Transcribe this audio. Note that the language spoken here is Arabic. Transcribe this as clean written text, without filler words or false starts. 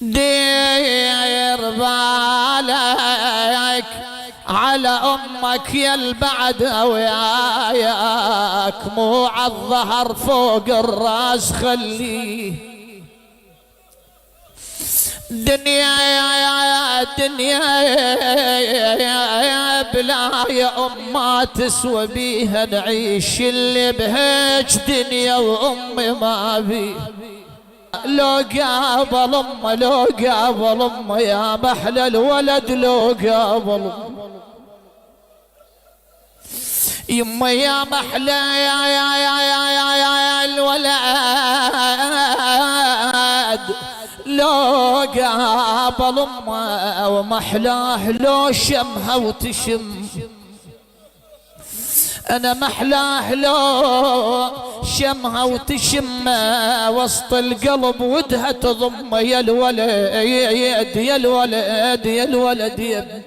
دير بالك على أمك يا البعد وياك، مو عالظهر فوق الراس خليه. دنيا يا دنيا بلا يا ما تسوى بيها نعيش، اللي بهيج دنيا وأمي ما بي. لو قابل أمه لو قابل أمه يا محلى الولد، لو قابل يما يا محلى يا الولد، لو قابل أمه ومحلاه لو شمها وتشم. أنا محلاه لو شمها وتشم وسط القلب ودها تضم. يا الولد يا الولد يا الولد يا